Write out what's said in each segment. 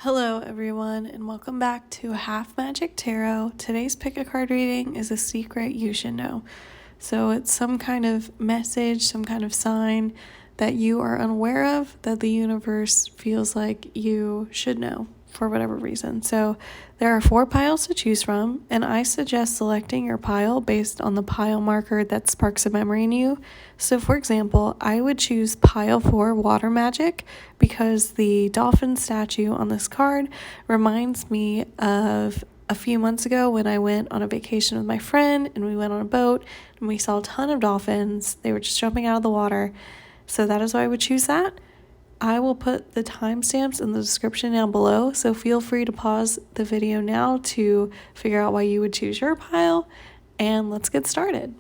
Hello everyone, and welcome back to Half Magic Tarot. Today's pick a card reading is a secret you should know. So it's some kind of message, some kind of sign that you are unaware of that the universe feels like you should know for whatever reason. So there are 4 piles to choose from, and I suggest selecting your pile based on the pile marker that sparks a memory in you. So for example, I would choose pile 4 Water Magic because the dolphin statue on this card reminds me of a few months ago when I went on a vacation with my friend and we went on a boat and we saw a ton of dolphins. They were just jumping out of the water. So that is why I would choose that. I will put the timestamps in the description down below, so feel free to pause the video now to figure out why you would choose your pile, and let's get started.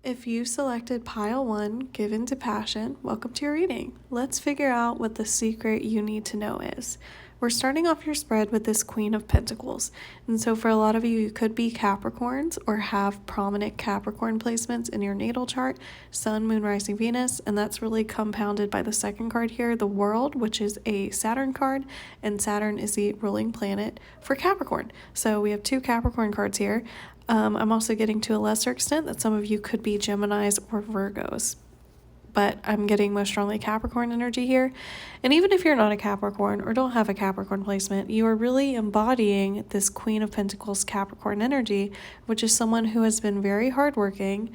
If you selected pile 1, Given to Passion, welcome to your reading. Let's figure out what the secret you need to know is. We're starting off your spread with this Queen of Pentacles. And so for a lot of you, you could be Capricorns or have prominent Capricorn placements in your natal chart, Sun, Moon, Rising, Venus, and that's really compounded by the second card here, the World, which is a Saturn card, and Saturn is the ruling planet for Capricorn. So we have 2 Capricorn cards here. I'm also getting to a lesser extent that some of you could be Geminis or Virgos, but I'm getting most strongly Capricorn energy here. And even if you're not a Capricorn or don't have a Capricorn placement, you are really embodying this Queen of Pentacles Capricorn energy, which is someone who has been very hardworking,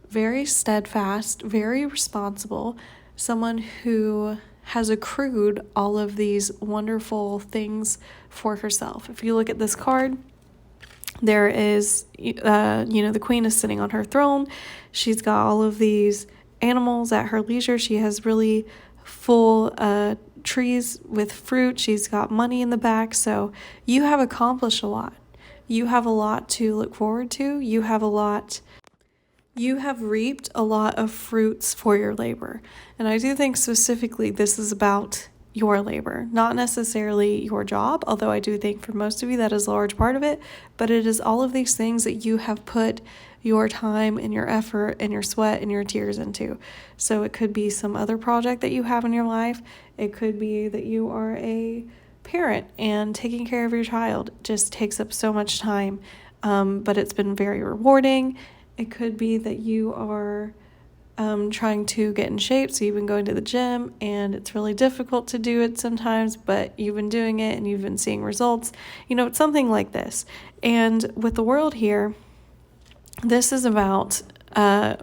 very steadfast, very responsible, someone who has accrued all of these wonderful things for herself. If you look at this card, there is, the queen is sitting on her throne. She's got all of these animals at her leisure. She has really full trees with fruit. She's got money in the back. So you have accomplished a lot. You have a lot to look forward to. You have reaped a lot of fruits for your labor. And I do think specifically this is about your labor, not necessarily your job, although I do think for most of you that is a large part of it, but it is all of these things that you have put your time and your effort and your sweat and your tears into. So it could be some other project that you have in your life. It could be that you are a parent and taking care of your child just takes up so much time, but it's been very rewarding. It could be that you are trying to get in shape, so you've been going to the gym and it's really difficult to do it sometimes, but you've been doing it and you've been seeing results. It's something like this. And with the World here, this is about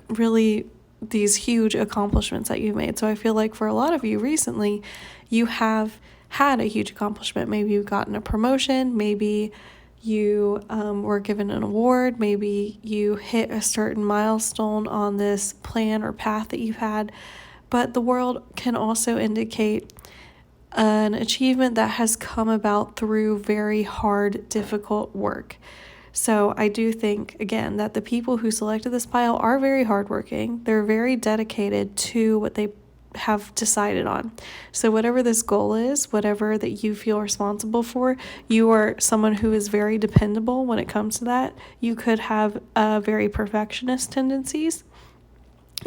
really these huge accomplishments that you've made. So I feel like for a lot of you recently, you have had a huge accomplishment. Maybe you've gotten a promotion, maybe you were given an award, maybe you hit a certain milestone on this plan or path that you've had. But the World can also indicate an achievement that has come about through very hard, difficult work. So I do think, again, that the people who selected this pile are very hardworking. They're very dedicated to what they have decided on. So whatever this goal is, whatever that you feel responsible for, you are someone who is very dependable when it comes to that. You could have very perfectionist tendencies.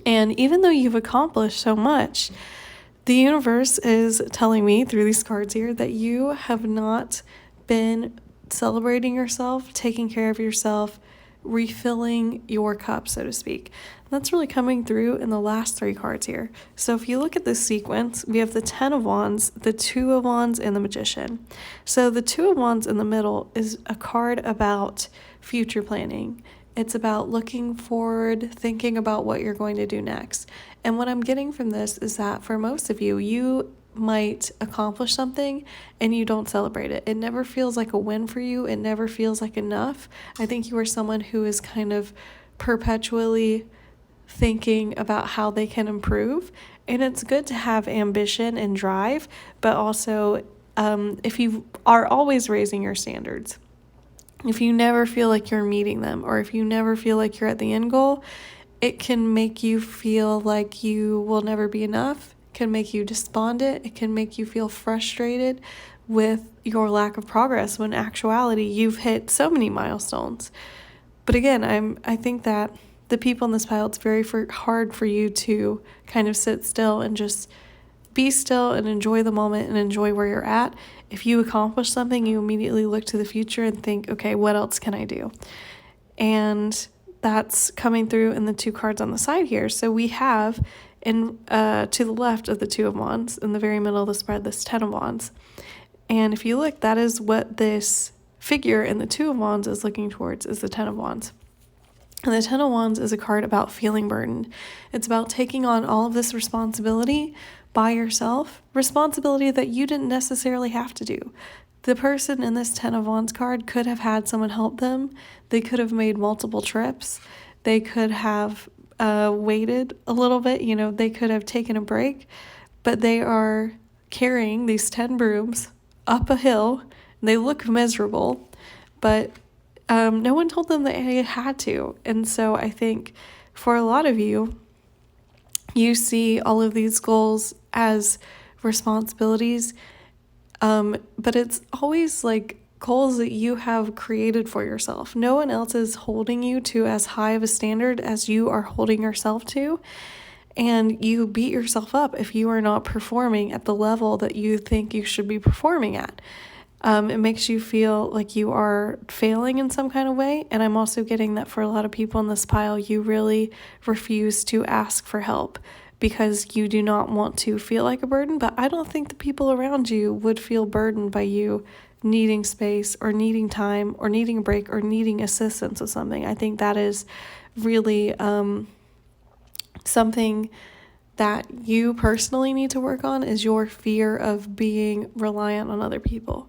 And even though you've accomplished so much, the universe is telling me through these cards here that you have not been celebrating yourself, taking care of yourself, refilling your cup, so to speak. That's really coming through in the last 3 cards here. So if you look at this sequence, we have the 10 of Wands, the 2 of Wands, and the Magician. So the 2 of Wands in the middle is a card about future planning. It's about looking forward, thinking about what you're going to do next. And what I'm getting from this is that for most of you, you might accomplish something and you don't celebrate it. It never feels like a win for you. It never feels like enough. I think you are someone who is kind of perpetually thinking about how they can improve. And it's good to have ambition and drive, but also if you are always raising your standards, if you never feel like you're meeting them, or if you never feel like you're at the end goal, it can make you feel like you will never be enough. Can make you despondent. It can make you feel frustrated with your lack of progress when in actuality you've hit so many milestones. But again, I think that the people in this pile, it's very hard for you to kind of sit still and just be still and enjoy the moment and enjoy where you're at. If you accomplish something, you immediately look to the future and think, okay, what else can I do? And that's coming through in the 2 cards on the side here. So we have to the left of the 2 of Wands, in the very middle of the spread, this 10 of Wands. And if you look, that is what this figure in the 2 of Wands is looking towards, is the 10 of Wands. And the 10 of Wands is a card about feeling burdened. It's about taking on all of this responsibility by yourself, responsibility that you didn't necessarily have to do. The person in this 10 of Wands card could have had someone help them. They could have made multiple trips. They could have waited a little bit. They could have taken a break. But they are carrying these 10 brooms up a hill. And they look miserable. But no one told them that they had to. And so I think for a lot of you, you see all of these goals as responsibilities, but it's always like goals that you have created for yourself. No one else is holding you to as high of a standard as you are holding yourself to, and you beat yourself up if you are not performing at the level that you think you should be performing at. It makes you feel like you are failing in some kind of way. And I'm also getting that for a lot of people in this pile, you really refuse to ask for help because you do not want to feel like a burden. But I don't think the people around you would feel burdened by you needing space or needing time or needing a break or needing assistance with something. I think that is really something that you personally need to work on, is your fear of being reliant on other people.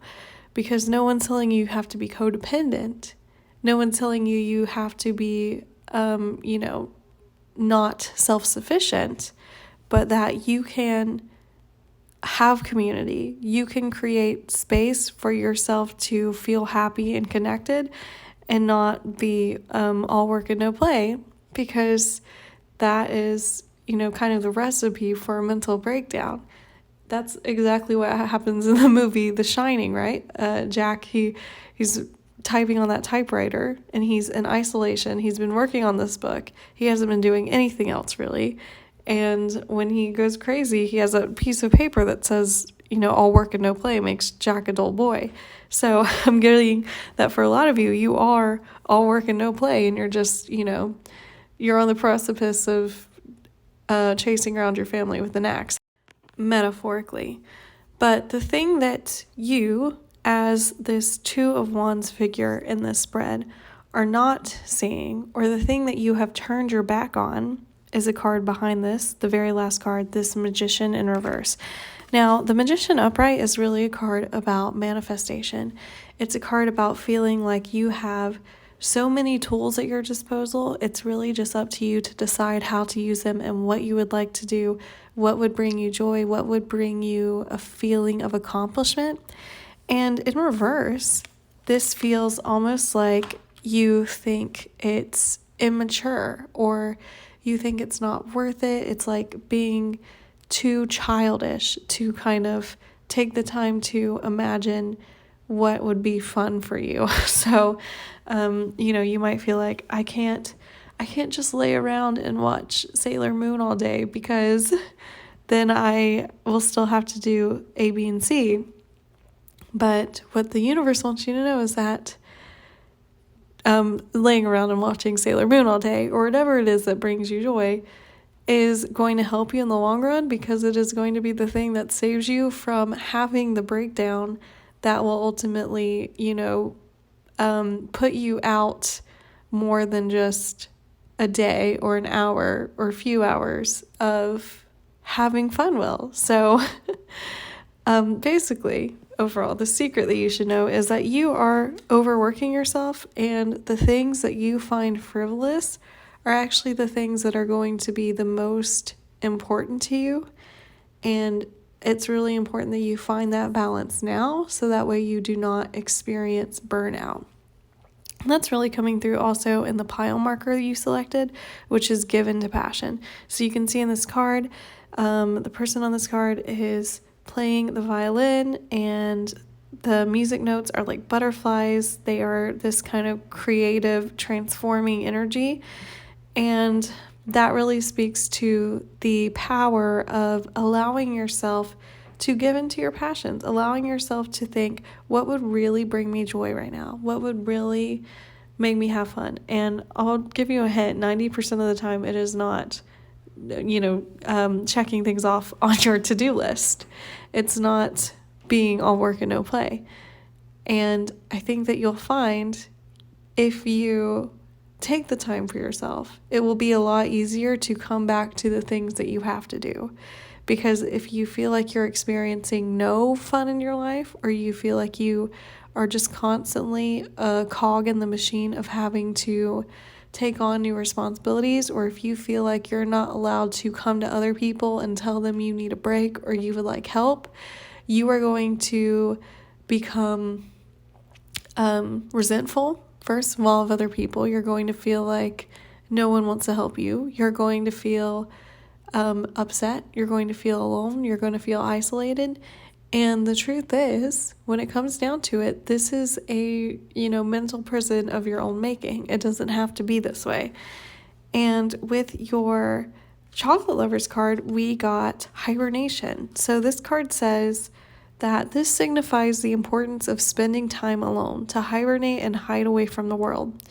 Because no one's telling you have to be codependent. No one's telling you have to be, not self-sufficient, but that you can have community. You can create space for yourself to feel happy and connected and not be all work and no play, because that is kind of the recipe for a mental breakdown. That's exactly what happens in the movie The Shining, right? Jack, he's typing on that typewriter, and he's in isolation. He's been working on this book. He hasn't been doing anything else, really. And when he goes crazy, he has a piece of paper that says, all work and no play makes Jack a dull boy. So I'm getting that for a lot of you, you are all work and no play, and you're just, you're on the precipice of chasing around your family with an axe, metaphorically. But the thing that you, as this 2 of Wands figure in this spread, are not seeing, or the thing that you have turned your back on, is a card behind this, the very last card, this Magician in reverse. Now, the Magician upright is really a card about manifestation. It's a card about feeling like you have so many tools at your disposal. It's really just up to you to decide how to use them and what you would like to do, what would bring you joy, what would bring you a feeling of accomplishment. And in reverse, this feels almost like you think it's immature, or you think it's not worth it. It's like being too childish to kind of take the time to imagine what would be fun for you. So, you might feel like I can't just lay around and watch Sailor Moon all day, because then I will still have to do A, B, and C. But what the universe wants you to know is that laying around and watching Sailor Moon all day, or whatever it is that brings you joy, is going to help you in the long run, because it is going to be the thing that saves you from having the breakdown that will ultimately, put you out more than just a day or an hour or a few hours of having fun will. So basically, overall, the secret that you should know is that you are overworking yourself, and the things that you find frivolous are actually the things that are going to be the most important to you. And it's really important that you find that balance now, so that way you do not experience burnout. And that's really coming through also in the pile marker that you selected, which is given to passion. So you can see in this card, the person on this card is playing the violin, and the music notes are like butterflies. They are this kind of creative, transforming energy. And that really speaks to the power of allowing yourself to give into your passions, allowing yourself to think, what would really bring me joy right now? What would really make me have fun? And I'll give you a hint, 90% of the time it is not, checking things off on your to-do list. It's not being all work and no play. And I think that you'll find if you take the time for yourself, it will be a lot easier to come back to the things that you have to do. Because if you feel like you're experiencing no fun in your life, or you feel like you are just constantly a cog in the machine of having to take on new responsibilities, or if you feel like you're not allowed to come to other people and tell them you need a break or you would like help, you are going to become resentful, first of all, of other people. You're going to feel like no one wants to help you. You're going to feel upset. You're going to feel alone. You're going to feel isolated. And the truth is, when it comes down to it, this is a, mental prison of your own making. It doesn't have to be this way. And with your chocolate lovers card, we got hibernation. So this card says that this signifies the importance of spending time alone, to hibernate and hide away from the world.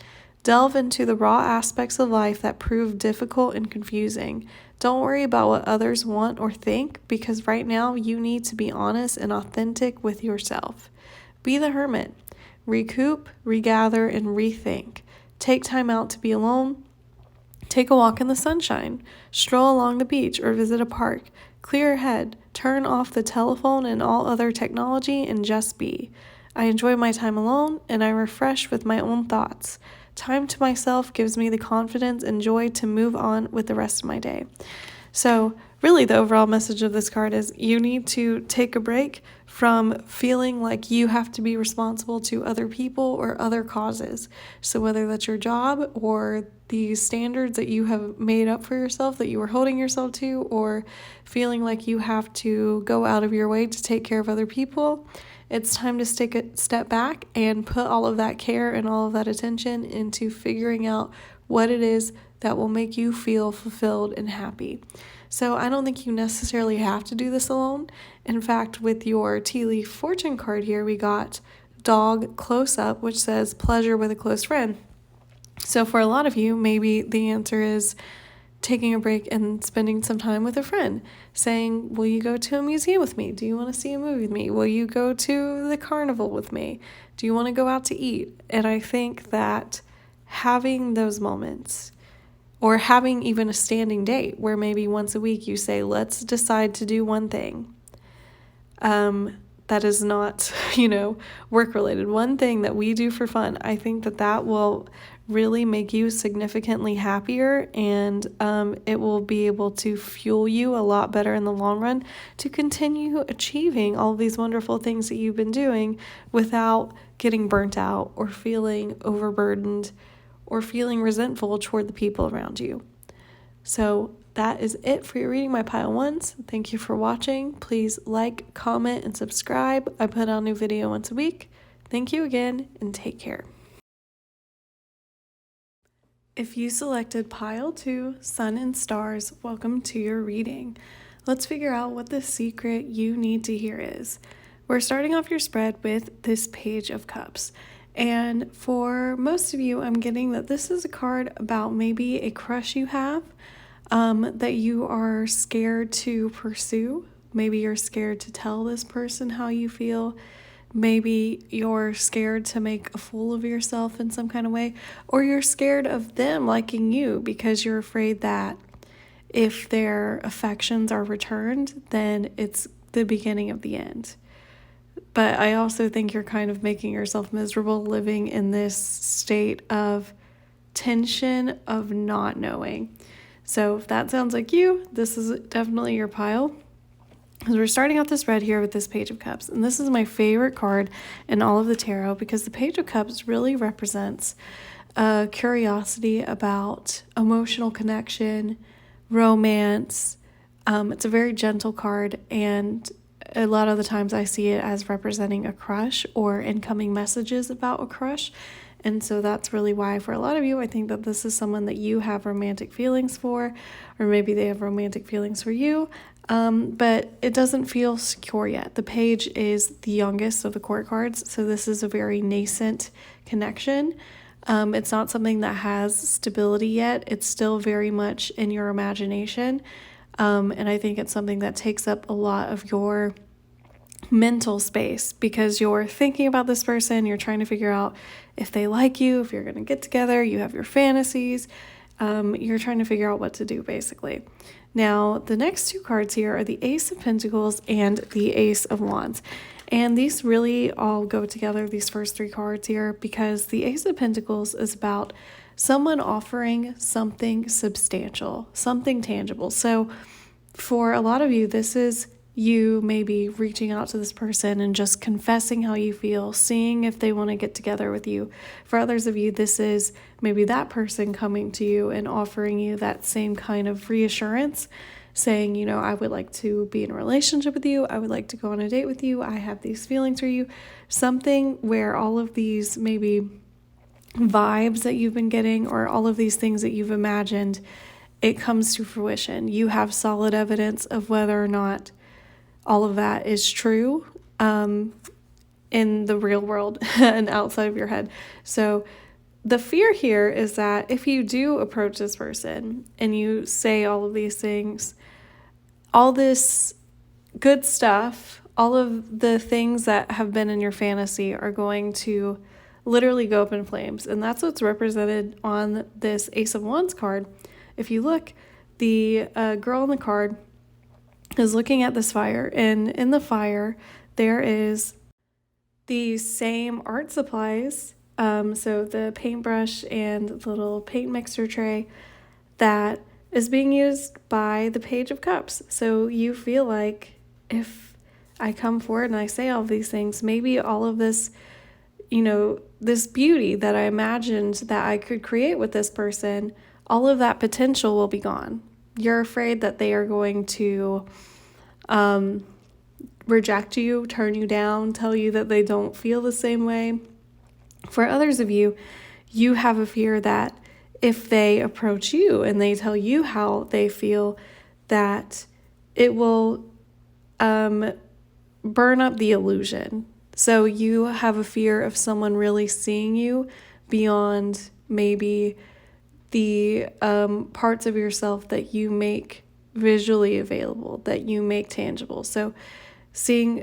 Delve into the raw aspects of life that prove difficult and confusing. Don't worry about what others want or think, because right now you need to be honest and authentic with yourself. Be the hermit. Recoup, regather, and rethink. Take time out to be alone. Take a walk in the sunshine. Stroll along the beach or visit a park. Clear your head. Turn off the telephone and all other technology and just be. I enjoy my time alone, and I refresh with my own thoughts. Time to myself gives me the confidence and joy to move on with the rest of my day. So really the overall message of this card is you need to take a break from feeling like you have to be responsible to other people or other causes. So whether that's your job or the standards that you have made up for yourself that you were holding yourself to, or feeling like you have to go out of your way to take care of other people, it's time to take a step back and put all of that care and all of that attention into figuring out what it is that will make you feel fulfilled and happy. So I don't think you necessarily have to do this alone. In fact, with your tea leaf fortune card here, we got dog close up, which says pleasure with a close friend. So for a lot of you, maybe the answer is taking a break and spending some time with a friend, saying, will you go to a museum with me? Do you want to see a movie with me? Will you go to the carnival with me? Do you want to go out to eat? And I think that having those moments, or having even a standing date where maybe once a week you say, let's decide to do one thing that is not, work related, one thing that we do for fun, I think that will really make you significantly happier, and it will be able to fuel you a lot better in the long run to continue achieving all these wonderful things that you've been doing without getting burnt out or feeling overburdened or feeling resentful toward the people around you. So that is it for your Reading My Pile Ones. Thank you for watching. Please like, comment, and subscribe. I put out a new video once a week. Thank you again, and take care. If you selected Pile 2, Sun and Stars, welcome to your reading. Let's figure out what the secret you need to hear is. We're starting off your spread with this Page of Cups. And for most of you, I'm getting that this is a card about maybe a crush you have that you are scared to pursue. Maybe you're scared to tell this person how you feel. Maybe you're scared to make a fool of yourself in some kind of way, or you're scared of them liking you because you're afraid that if their affections are returned, then it's the beginning of the end. But I also think you're kind of making yourself miserable living in this state of tension of not knowing. So if that sounds like you, this is definitely your pile. Because we're starting out this red here with this Page of Cups. And this is my favorite card in all of the tarot, because the Page of Cups really represents a curiosity about emotional connection, romance. It's a very gentle card, and a lot of the times I see it as representing a crush or incoming messages about a crush. And so that's really why, for a lot of you, I think that this is someone that you have romantic feelings for, or maybe they have romantic feelings for you. But it doesn't feel secure yet. The Page is the youngest of the court cards, so this is a very nascent connection. It's not something that has stability yet. It's still very much in your imagination. And I think it's something that takes up a lot of your mental space because you're thinking about this person, you're trying to figure out if they like you, if you're going to get together, you have your fantasies, you're trying to figure out what to do basically. Now, the next two cards here are the Ace of Pentacles and the Ace of Wands. And these really all go together, these first three cards here, because the Ace of Pentacles is about someone offering something substantial, something tangible. So for a lot of you, this is you maybe reaching out to this person and just confessing how you feel, seeing if they want to get together with you. For others of you, this is maybe that person coming to you and offering you that same kind of reassurance, saying, you know, I would like to be in a relationship with you. I would like to go on a date with you. I have these feelings for you. Something where all of these maybe vibes that you've been getting or all of these things that you've imagined, it comes to fruition. You have solid evidence of whether or not all of that is true in the real world and outside of your head. So the fear here is that if you do approach this person and you say all of these things, all this good stuff, all of the things that have been in your fantasy are going to literally go up in flames. And that's what's represented on this Ace of Wands card. If you look, the girl on the card is looking at this fire, and in the fire there is the same art supplies, so the paintbrush and the little paint mixer tray that is being used by the Page of Cups. So you feel like if I come forward and I say all of these things, maybe all of this, you know, this beauty that I imagined that I could create with this person, all of that potential will be gone. You're afraid that they are going to reject you, turn you down, tell you that they don't feel the same way. For others of you, you have a fear that if they approach you and they tell you how they feel, that it will burn up the illusion. So you have a fear of someone really seeing you beyond maybe the parts of yourself that you make visually available, that you make tangible. So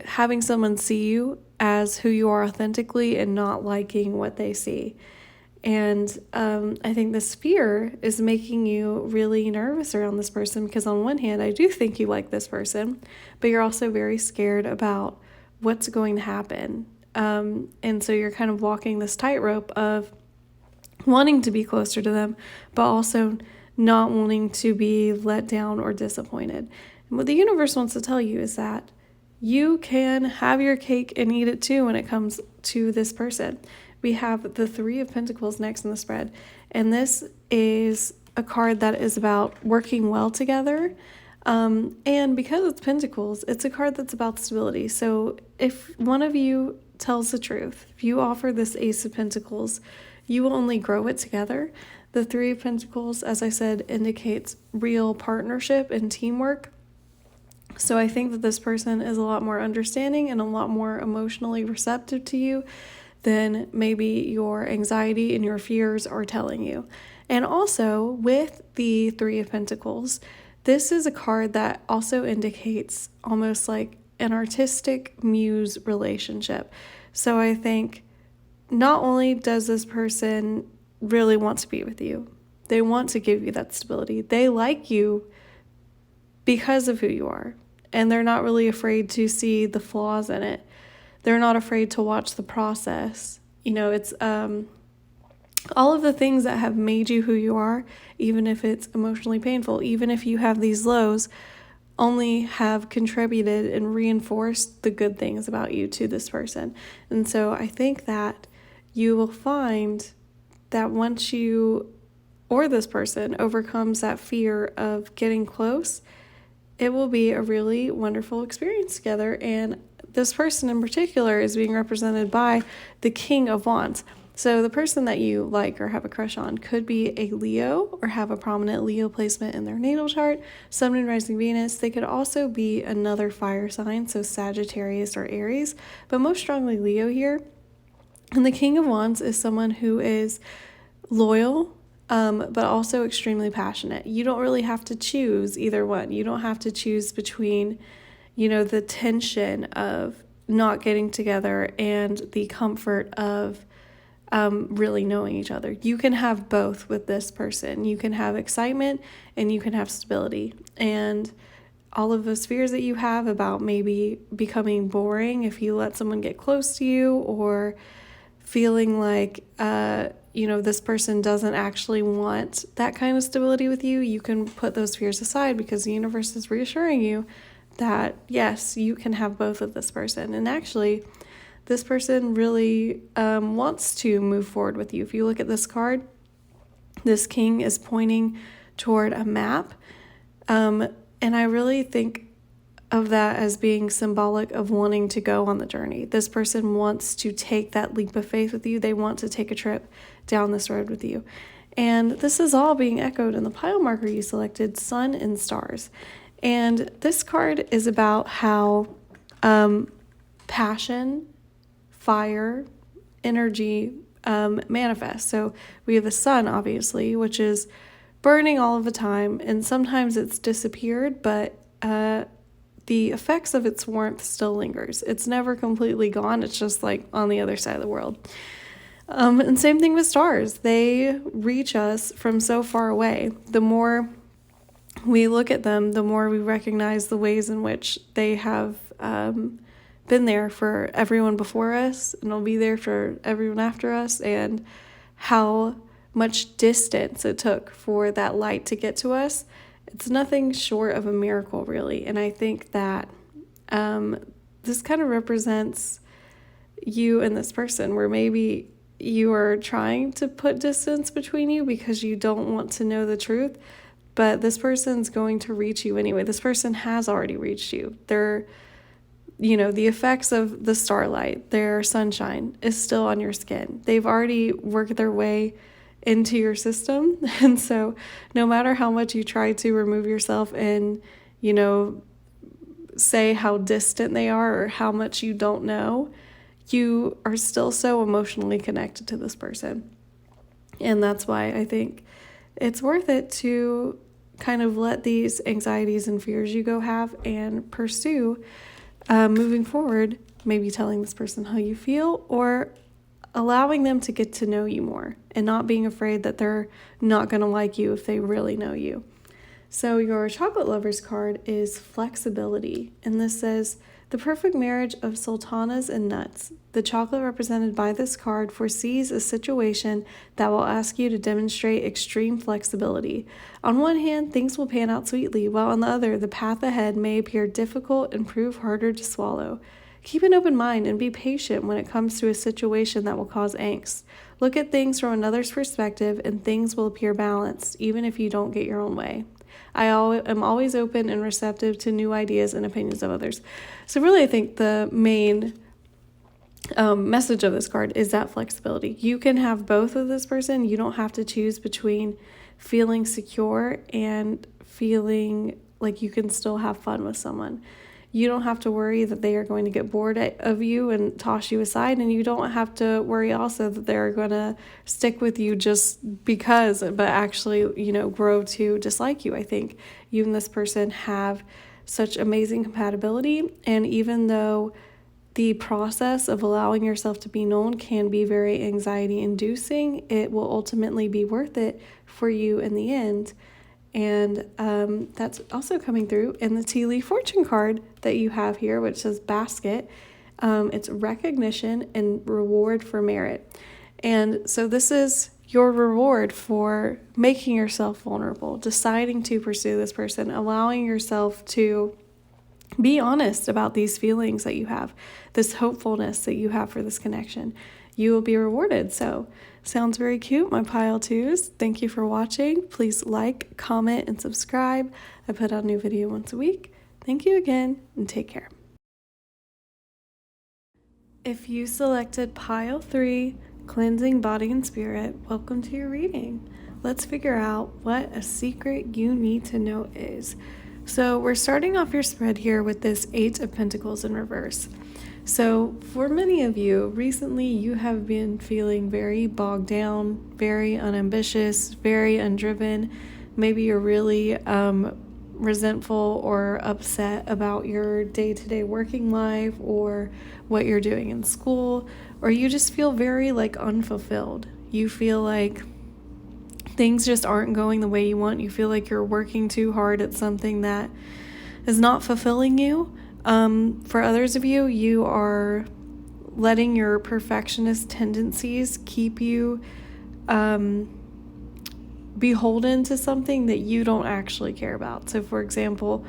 having someone see you as who you are authentically and not liking what they see. And I think this fear is making you really nervous around this person because on one hand, I do think you like this person, but you're also very scared about what's going to happen. And so you're kind of walking this tightrope of wanting to be closer to them, but also not wanting to be let down or disappointed. And what the universe wants to tell you is that you can have your cake and eat it too when it comes to this person. We have the Three of Pentacles next in the spread, and this is a card that is about working well together. And because it's Pentacles, it's a card that's about stability. So if one of you tells the truth, if you offer this Ace of Pentacles, you will only grow it together. The Three of Pentacles, as I said, indicates real partnership and teamwork. So I think that this person is a lot more understanding and a lot more emotionally receptive to you than maybe your anxiety and your fears are telling you. And also with the Three of Pentacles, this is a card that also indicates almost like an artistic muse relationship. So I think not only does this person really want to be with you, they want to give you that stability. They like you because of who you are, and they're not really afraid to see the flaws in it. They're not afraid to watch the process. You know, it's all of the things that have made you who you are, even if it's emotionally painful, even if you have these lows, only have contributed and reinforced the good things about you to this person. And so I think that you will find that once you or this person overcomes that fear of getting close, it will be a really wonderful experience together. And this person in particular is being represented by the King of Wands. So the person that you like or have a crush on could be a Leo or have a prominent Leo placement in their natal chart, Sun and Rising Venus. They could also be another fire sign, so Sagittarius or Aries, but most strongly Leo here. And the King of Wands is someone who is loyal, but also extremely passionate. You don't really have to choose either one. You don't have to choose between, the tension of not getting together and the comfort of really knowing each other. You can have both with this person. You can have excitement and you can have stability. And all of those fears that you have about maybe becoming boring if you let someone get close to you, or feeling like, this person doesn't actually want that kind of stability with you, you can put those fears aside because the universe is reassuring you that, yes, you can have both of this person. And actually, this person really wants to move forward with you. If you look at this card, this king is pointing toward a map. And I really think of that as being symbolic of wanting to go on the journey. This person wants to take that leap of faith with you. They want to take a trip down this road with you. And this is all being echoed in the pile marker you selected, Sun and Stars. And this card is about how passion, fire, energy manifests. So we have the sun, obviously, which is burning all of the time, and sometimes it's disappeared, but the effects of its warmth still lingers. It's never completely gone. It's just like on the other side of the world. And same thing with stars. They reach us from so far away. The more we look at them, the more we recognize the ways in which they have been there for everyone before us, and will be there for everyone after us, and how much distance it took for that light to get to us. It's nothing short of a miracle, really. And I think that this kind of represents you and this person, where maybe you are trying to put distance between you because you don't want to know the truth, but this person's going to reach you anyway. This person has already reached you. They're, the effects of the starlight, their sunshine is still on your skin. They've already worked their way into your system. And so no matter how much you try to remove yourself and, say how distant they are or how much you don't know, you are still so emotionally connected to this person. And that's why I think it's worth it to kind of let these anxieties and fears you go have and pursue moving forward, maybe telling this person how you feel, or allowing them to get to know you more and not being afraid that they're not going to like you if they really know you. So your chocolate lovers card is flexibility, and this says, the perfect marriage of sultanas and nuts. The chocolate represented by this card foresees a situation that will ask you to demonstrate extreme flexibility. On one hand, things will pan out sweetly, while on the other, the path ahead may appear difficult and prove harder to swallow. Keep an open mind and be patient when it comes to a situation that will cause angst. Look at things from another's perspective and things will appear balanced, even if you don't get your own way. I am always open and receptive to new ideas and opinions of others. So really, I think the main message of this card is that flexibility. You can have both with this person. You don't have to choose between feeling secure and feeling like you can still have fun with someone. You don't have to worry that they are going to get bored of you and toss you aside, and you don't have to worry also that they're going to stick with you just because, but actually, grow to dislike you. I think you and this person have such amazing compatibility, and even though the process of allowing yourself to be known can be very anxiety-inducing, it will ultimately be worth it for you in the end. And that's also coming through in the tea leaf fortune card that you have here, which says basket. It's recognition and reward for merit. And so this is your reward for making yourself vulnerable, deciding to pursue this person, allowing yourself to be honest about these feelings that you have, this hopefulness that you have for this connection. You will be rewarded. So sounds very cute, my pile twos. Thank you for watching. Please like, comment, and subscribe. I put out a new video once a week. Thank you again, and take care. If you selected pile 3, Cleansing body and spirit, welcome to your reading. Let's figure out what a secret you need to know is. So we're starting off your spread here with this 8 of Pentacles in reverse. So for many of you, recently you have been feeling very bogged down, very unambitious, very undriven. Maybe you're really resentful or upset about your day-to-day working life or what you're doing in school, or you just feel very unfulfilled. You feel like things just aren't going the way you want. You feel like you're working too hard at something that is not fulfilling you. For others of you, you are letting your perfectionist tendencies keep you beholden to something that you don't actually care about. So for example,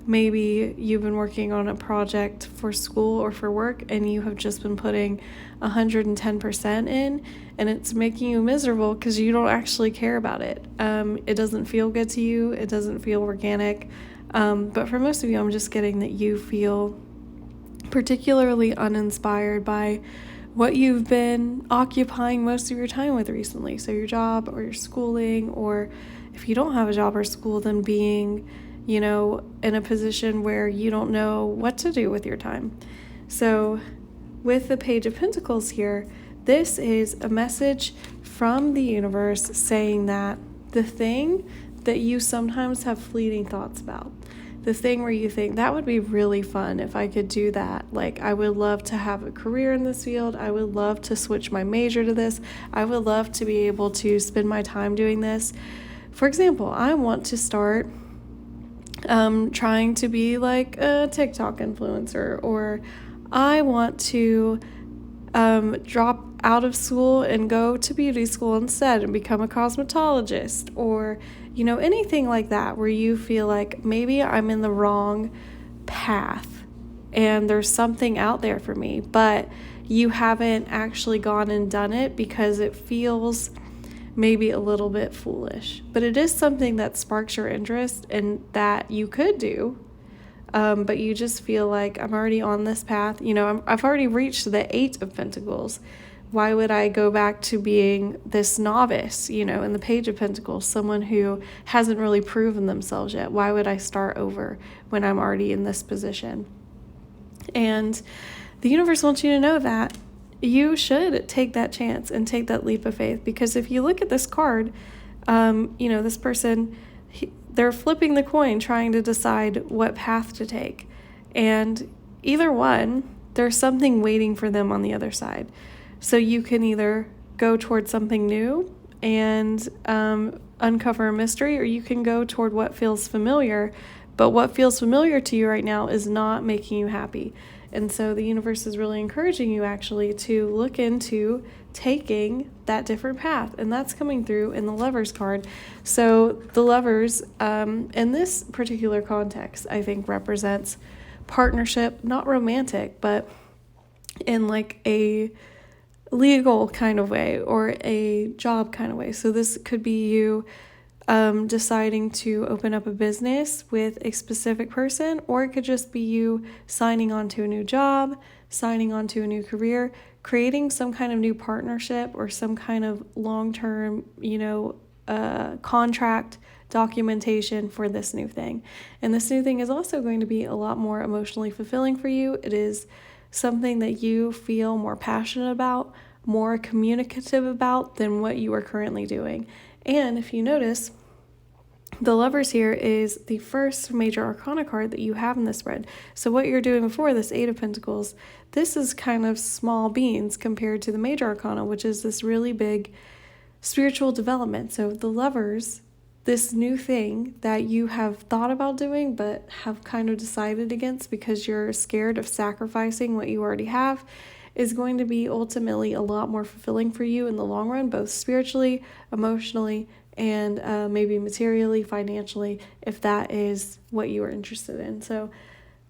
maybe you've been working on a project for school or for work and you have just been putting 110% in, and it's making you miserable because you don't actually care about it. It doesn't feel good to you. It doesn't feel organic. But for most of you, I'm just getting that you feel particularly uninspired by what you've been occupying most of your time with recently. So your job or your schooling, or if you don't have a job or school, then being, in a position where you don't know what to do with your time. So with the Page of Pentacles here, this is a message from the universe saying that the thing that you sometimes have fleeting thoughts about, the thing where you think that would be really fun if I could do that. Like, I would love to have a career in this field. I would love to switch my major to this. I would love to be able to spend my time doing this. For example, I want to start trying to be like a TikTok influencer, or I want to drop out of school and go to beauty school instead and become a cosmetologist, or anything like that, where you feel like maybe I'm in the wrong path and there's something out there for me, but you haven't actually gone and done it because it feels maybe a little bit foolish. But it is something that sparks your interest and that you could do, but you just feel like, I'm already on this path. I've already reached the 8 of Pentacles. Why would I go back to being this novice, in the Page of Pentacles, someone who hasn't really proven themselves yet? Why would I start over when I'm already in this position? And the universe wants you to know that you should take that chance and take that leap of faith. Because if you look at this card, this person, they're flipping the coin trying to decide what path to take. And either one, there's something waiting for them on the other side. So you can either go toward something new and uncover a mystery, or you can go toward what feels familiar. But what feels familiar to you right now is not making you happy. And so the universe is really encouraging you actually to look into taking that different path. And that's coming through in the Lovers card. So the Lovers, in this particular context, I think represents partnership, not romantic, but in like a legal kind of way or a job kind of way. So this could be you deciding to open up a business with a specific person, or it could just be you signing on to a new job, signing on to a new career, creating some kind of new partnership or some kind of long-term, contract documentation for this new thing. And this new thing is also going to be a lot more emotionally fulfilling for you. It is something that you feel more passionate about, more communicative about than what you are currently doing. And if you notice, the Lovers here is the first major arcana card that you have in this spread. So what you're doing before this 8 of Pentacles, this is kind of small beans compared to the major arcana, which is this really big spiritual development. So the Lovers, this new thing that you have thought about doing but have kind of decided against because you're scared of sacrificing what you already have, is going to be ultimately a lot more fulfilling for you in the long run, both spiritually, emotionally, and maybe materially, financially, if that is what you are interested in. So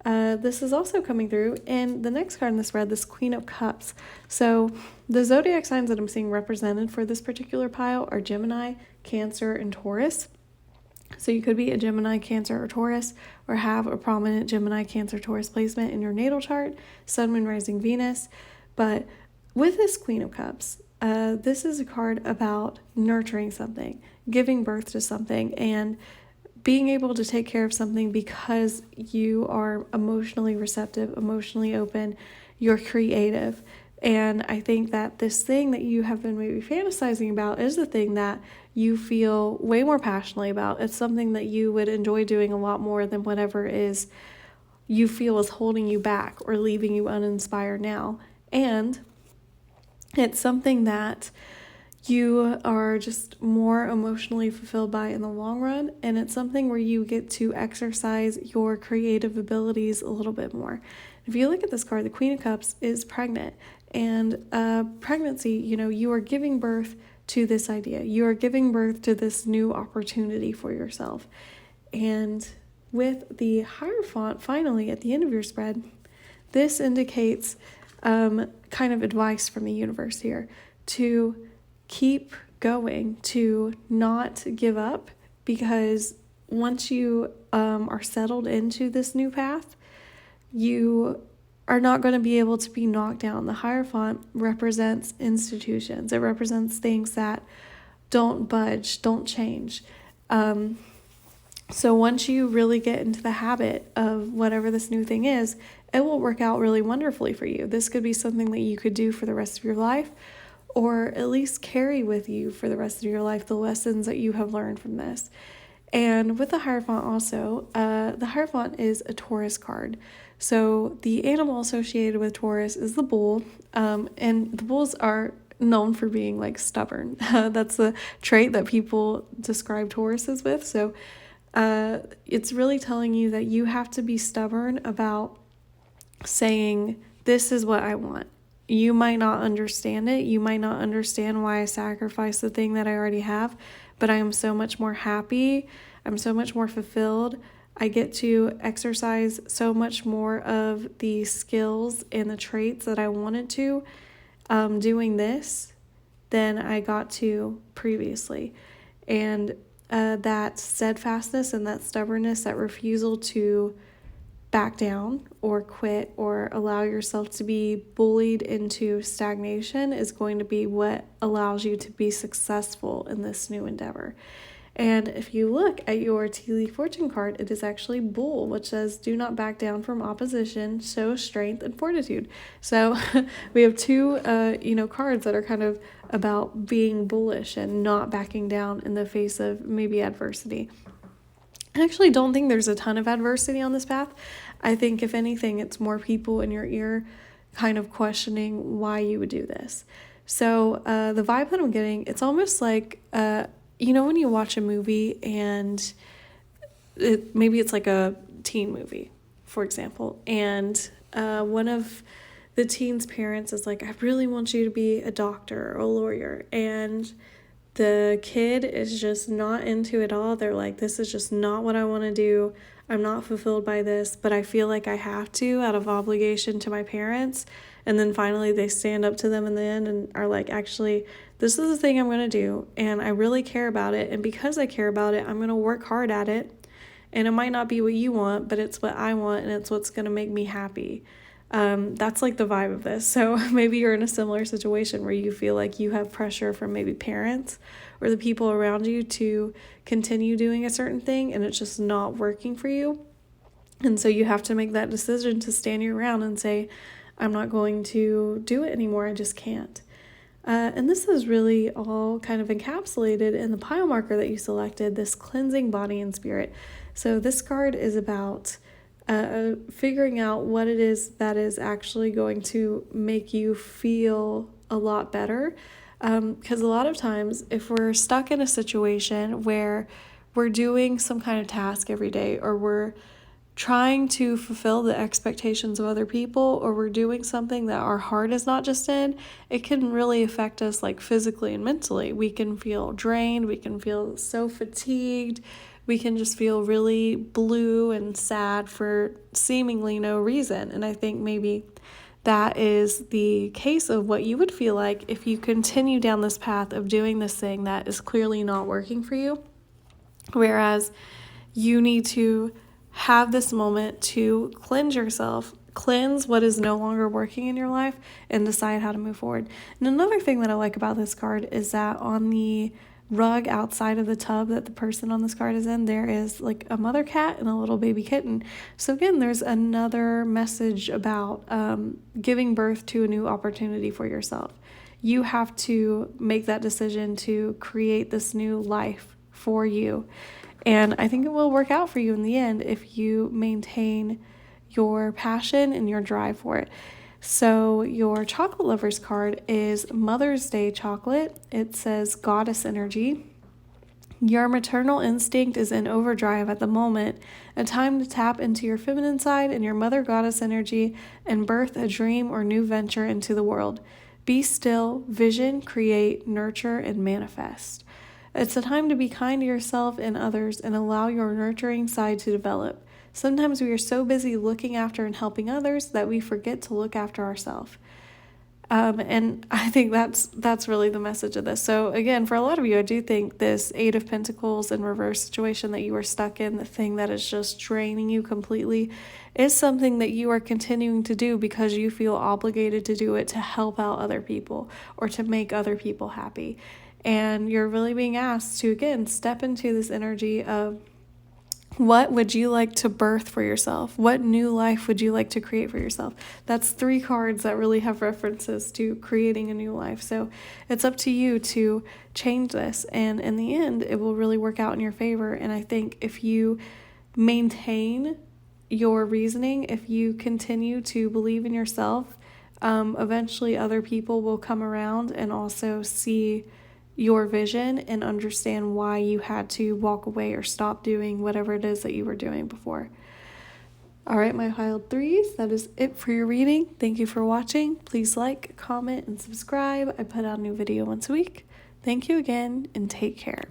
this is also coming through. And the next card in this spread, this Queen of Cups. So the zodiac signs that I'm seeing represented for this particular pile are Gemini, Cancer, and Taurus. So you could be a Gemini, Cancer, or Taurus, or have a prominent Gemini, Cancer, Taurus placement in your natal chart, Sun, Moon, Rising, Venus. But with this Queen of Cups, this is a card about nurturing something, giving birth to something, and being able to take care of something because you are emotionally receptive, emotionally open, you're creative. And I think that this thing that you have been maybe fantasizing about is the thing that you feel way more passionately about. It's something that you would enjoy doing a lot more than whatever is you feel is holding you back or leaving you uninspired now. And it's something that you are just more emotionally fulfilled by in the long run, and it's something where you get to exercise your creative abilities a little bit more. If you look at this card, the Queen of Cups is pregnant, and pregnancy, you are giving birth to this idea. You are giving birth to this new opportunity for yourself. And with the Hierophant, finally, at the end of your spread, this indicates kind of advice from the universe here to keep going, to not give up, because once you are settled into this new path, you are not going to be able to be knocked down. The Hierophant represents institutions. It represents things that don't budge, don't change. So once you really get into the habit of whatever this new thing is, it will work out really wonderfully for you. This could be something that you could do for the rest of your life, or at least carry with you for the rest of your life the lessons that you have learned from this. And with the Hierophant also, the Hierophant is a Taurus card. So the animal associated with Taurus is the bull, and the bulls are known for being like stubborn. That's the trait that people describe Tauruses with. So it's really telling you that you have to be stubborn about saying, this is what I want. You might not understand it. You might not understand why I sacrificed the thing that I already have, but I am so much more happy. I'm so much more fulfilled. I get to exercise so much more of the skills and the traits that I wanted to doing this than I got to previously. And that steadfastness and that stubbornness, that refusal to back down or quit or allow yourself to be bullied into stagnation is going to be what allows you to be successful in this new endeavor. And if you look at your tea leaf fortune card, it is actually bull, which says, do not back down from opposition, show strength and fortitude. So we have two, cards that are kind of about being bullish and not backing down in the face of maybe adversity. I actually don't think there's a ton of adversity on this path. I think, if anything, it's more people in your ear kind of questioning why you would do this. So the vibe that I'm getting, it's almost like, when you watch a movie and maybe it's like a teen movie, for example, and one of the teen's parents is like, I really want you to be a doctor or a lawyer, and the kid is just not into it all. They're like, this is just not what I want to do. I'm not fulfilled by this, but I feel like I have to out of obligation to my parents. And then finally they stand up to them in the end and are like, actually, this is the thing I'm going to do, and I really care about it. And because I care about it, I'm going to work hard at it. And it might not be what you want, but it's what I want, and it's what's going to make me happy. That's like the vibe of this. So maybe you're in a similar situation where you feel like you have pressure from maybe parents or the people around you to continue doing a certain thing, and it's just not working for you. And so you have to make that decision to stand your ground and say, I'm not going to do it anymore. I just can't. And this is really all kind of encapsulated in the pile marker that you selected, this cleansing body and spirit. So this card is about figuring out what it is that is actually going to make you feel a lot better. Because a lot of times, if we're stuck in a situation where we're doing some kind of task every day, or we're trying to fulfill the expectations of other people, or we're doing something that our heart is not just in, it can really affect us like physically and mentally. We can feel drained, we can feel so fatigued, we can just feel really blue and sad for seemingly no reason. And I think maybe that is the case of what you would feel like if you continue down this path of doing this thing that is clearly not working for you. Whereas you need to have this moment to cleanse yourself, cleanse what is no longer working in your life and decide how to move forward. And another thing that I like about this card is that on the rug outside of the tub that the person on this card is in, there is like a mother cat and a little baby kitten. So again, there's another message about giving birth to a new opportunity for yourself. You have to make that decision to create this new life for you. And I think it will work out for you in the end if you maintain your passion and your drive for it. So your chocolate lovers card is Mother's Day chocolate. It says Goddess energy. Your maternal instinct is in overdrive at the moment, a time to tap into your feminine side and your mother goddess energy and birth a dream or new venture into the world. Be still, vision, create, nurture, and manifest. It's a time to be kind to yourself and others and allow your nurturing side to develop. Sometimes we are so busy looking after and helping others that we forget to look after ourselves. And I think that's really the message of this. So again, for a lot of you, I do think this Eight of Pentacles in reverse situation that you are stuck in, the thing that is just draining you completely, is something that you are continuing to do because you feel obligated to do it to help out other people or to make other people happy. And you're really being asked to, again, step into this energy of what would you like to birth for yourself? What new life would you like to create for yourself? That's 3 cards that really have references to creating a new life. So it's up to you to change this. And in the end, it will really work out in your favor. And I think if you maintain your reasoning, if you continue to believe in yourself, eventually other people will come around and also see your vision and understand why you had to walk away or stop doing whatever it is that you were doing before. All right, my piled 3s, that is it for your reading. Thank you for watching. Please like, comment, and subscribe. I put out a new video once a week. Thank you again, and take care.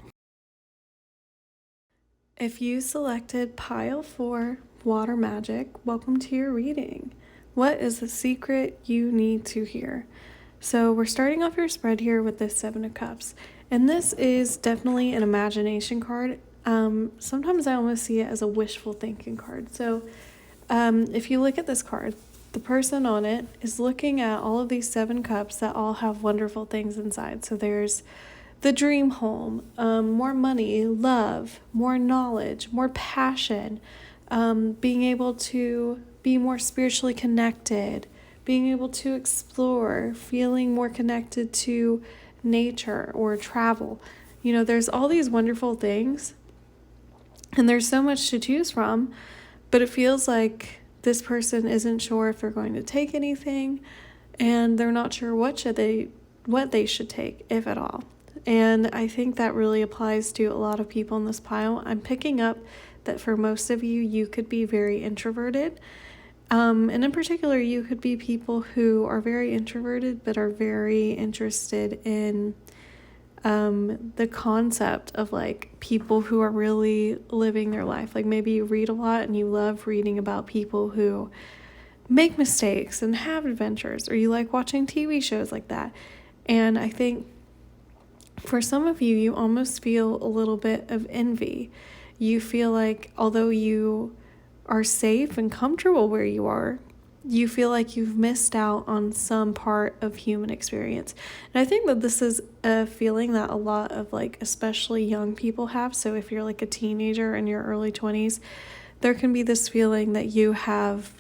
If you selected pile 4, Water Magic, welcome to your reading. What is the secret you need to hear? So we're starting off your spread here with this 7 of Cups. And this is definitely an imagination card. Sometimes I almost see it as a wishful thinking card. So if you look at this card, the person on it is looking at all of these 7 cups that all have wonderful things inside. So there's the dream home, more money, love, more knowledge, more passion, being able to be more spiritually connected, being able to explore, feeling more connected to nature or travel. You know, there's all these wonderful things and there's so much to choose from, but it feels like this person isn't sure if they're going to take anything and they're not sure what they should take, if at all. And I think that really applies to a lot of people in this pile. I'm picking up that for most of you, you could be very introverted. And in particular, you could be people who are very introverted but are very interested in the concept of like people who are really living their life. Like maybe you read a lot and you love reading about people who make mistakes and have adventures, or you like watching TV shows like that. And I think for some of you, you almost feel a little bit of envy. You feel like although you are safe and comfortable where you are, you feel like you've missed out on some part of human experience. And I think that this is a feeling that a lot of like especially young people have. So if you're like a teenager in your early 20s, there can be this feeling that you have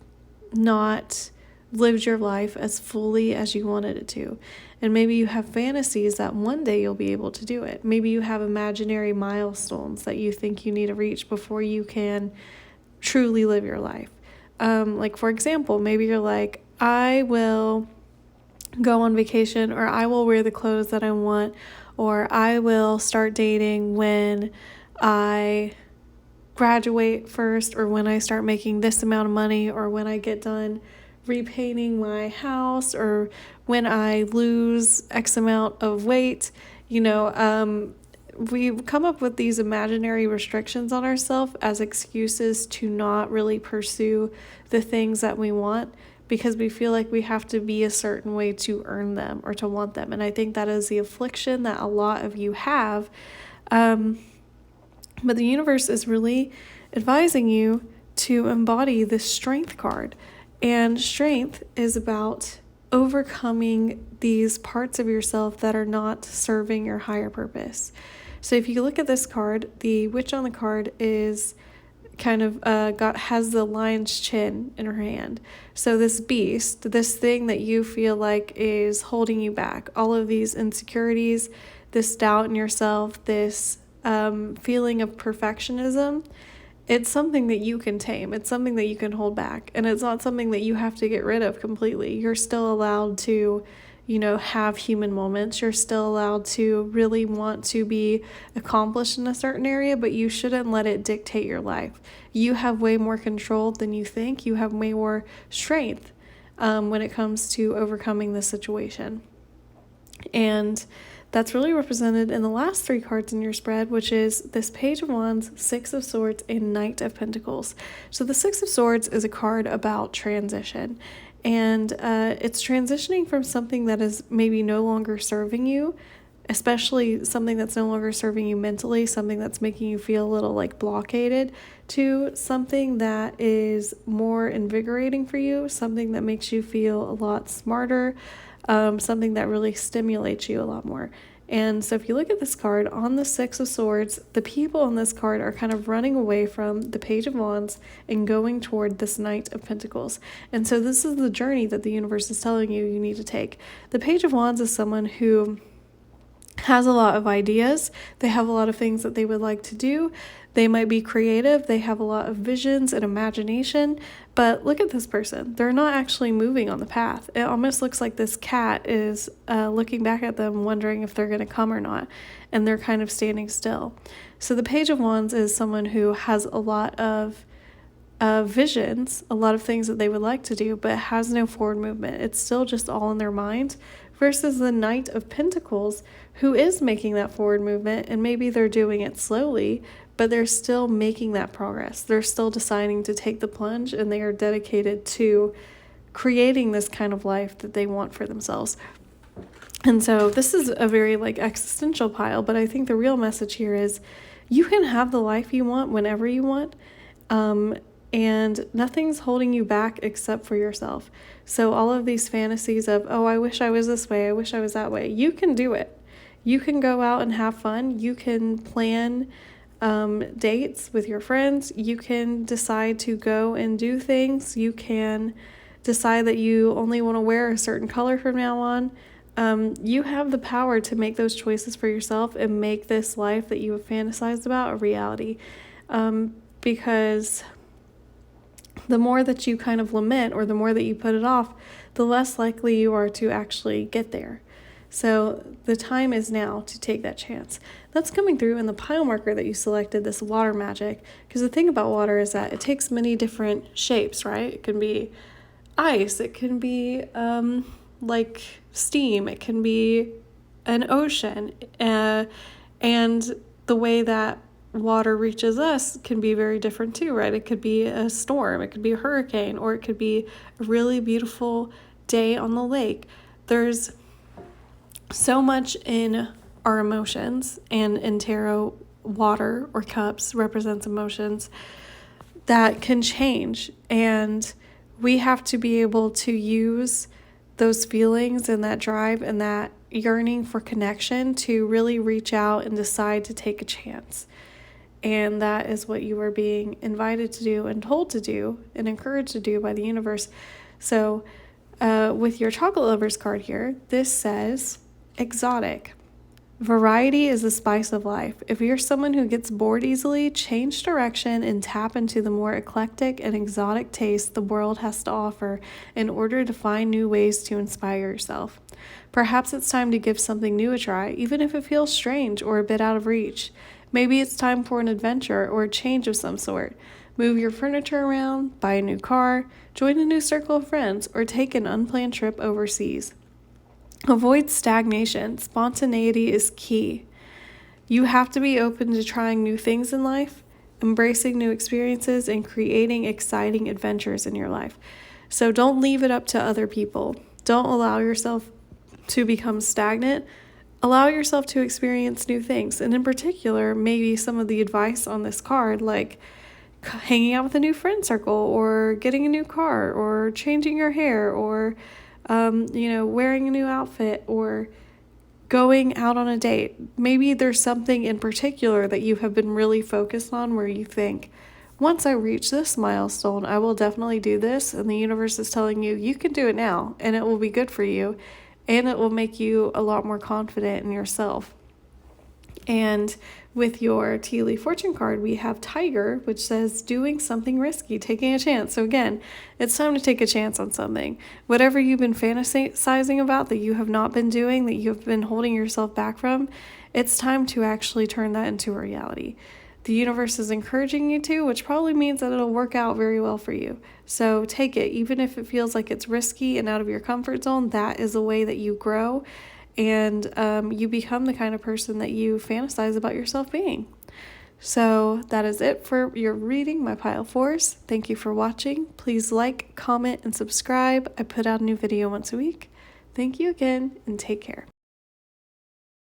not lived your life as fully as you wanted it to. And maybe you have fantasies that one day you'll be able to do it. Maybe you have imaginary milestones that you think you need to reach before you can truly live your life. Like for example, maybe you're like, I will go on vacation, or I will wear the clothes that I want, or I will start dating when I graduate first, or when I start making this amount of money, or when I get done repainting my house, or when I lose X amount of weight. You know, we come up with these imaginary restrictions on ourselves as excuses to not really pursue the things that we want, because we feel like we have to be a certain way to earn them or to want them. And I think that is the affliction that a lot of you have. But the universe is really advising you to embody this strength card. And strength is about overcoming these parts of yourself that are not serving your higher purpose. So if you look at this card, the witch on the card is kind of has the lion's chin in her hand. So this beast, this thing that you feel like is holding you back, all of these insecurities, this doubt in yourself, this feeling of perfectionism, it's something that you can tame. It's something that you can hold back. And it's not something that you have to get rid of completely. You're still allowed to, have human moments. You're still allowed to really want to be accomplished in a certain area, but you shouldn't let it dictate your life. You have way more control than you think. You have way more strength when it comes to overcoming this situation. And that's really represented in the last three cards in your spread, which is this Page of Wands, Six of Swords, and Knight of Pentacles. So the Six of Swords is a card about transition. And it's transitioning from something that is maybe no longer serving you, especially something that's no longer serving you mentally, something that's making you feel a little like blockaded, to something that is more invigorating for you, something that makes you feel a lot smarter, something that really stimulates you a lot more. And so if you look at this card, on the Six of Swords, the people on this card are kind of running away from the Page of Wands and going toward this Knight of Pentacles. And so this is the journey that the universe is telling you need to take. The Page of Wands is someone who has a lot of ideas. They have a lot of things that they would like to do. They might be creative. They have a lot of visions and imagination. But look at this person. They're not actually moving on the path. It almost looks like this cat is looking back at them, wondering if they're going to come or not. And they're kind of standing still. So the Page of Wands is someone who has a lot of visions, a lot of things that they would like to do, but has no forward movement. It's still just all in their mind. Versus the Knight of Pentacles, who is making that forward movement, and maybe they're doing it slowly, but they're still making that progress. They're still deciding to take the plunge, and they are dedicated to creating this kind of life that they want for themselves. And so this is a very existential pile, but I think the real message here is you can have the life you want whenever you want. And nothing's holding you back except for yourself. So all of these fantasies of, oh, I wish I was this way, I wish I was that way, you can do it. You can go out and have fun. You can plan dates with your friends. You can decide to go and do things. You can decide that you only want to wear a certain color from now on. You have the power to make those choices for yourself and make this life that you have fantasized about a reality. Because the more that you kind of lament, or the more that you put it off, the less likely you are to actually get there. So the time is now to take that chance. That's coming through in the pile marker that you selected, this water magic. Because the thing about water is that it takes many different shapes, right? It can be ice, it can be like steam, it can be an ocean. And the way that water reaches us can be very different too, right? It could be a storm, it could be a hurricane, or it could be a really beautiful day on the lake. There's so much in our emotions, and in tarot, water or cups represents emotions that can change, and we have to be able to use those feelings and that drive and that yearning for connection to really reach out and decide to take a chance. And that is what you are being invited to do and told to do and encouraged to do by the universe. So with your chocolate lovers card here, this says exotic. Variety is the spice of life. If you're someone who gets bored easily, change direction and tap into the more eclectic and exotic tastes the world has to offer in order to find new ways to inspire yourself. Perhaps it's time to give something new a try, even if it feels strange or a bit out of reach. Maybe it's time for an adventure or a change of some sort. Move your furniture around, buy a new car, join a new circle of friends, or take an unplanned trip overseas. Avoid stagnation. Spontaneity is key. You have to be open to trying new things in life, embracing new experiences, and creating exciting adventures in your life. So don't leave it up to other people. Don't allow yourself to become stagnant. Allow yourself to experience new things. And in particular, maybe some of the advice on this card, like hanging out with a new friend circle, or getting a new car, or changing your hair, or wearing a new outfit, or going out on a date. Maybe there's something in particular that you have been really focused on where you think, once I reach this milestone, I will definitely do this. And the universe is telling you, you can do it now, and it will be good for you, and it will make you a lot more confident in yourself. And with your tea leaf fortune card, we have Tiger, which says doing something risky, taking a chance. So again, it's time to take a chance on something. Whatever you've been fantasizing about that you have not been doing, that you've been holding yourself back from, it's time to actually turn that into a reality. The universe is encouraging you to, which probably means that it'll work out very well for you. So take it, even if it feels like it's risky and out of your comfort zone. That is a way that you grow, and you become the kind of person that you fantasize about yourself being. So that is it for your reading, my pile fours. Thank you for watching. Please like, comment, and subscribe. I put out a new video once a week. Thank you again, and take care.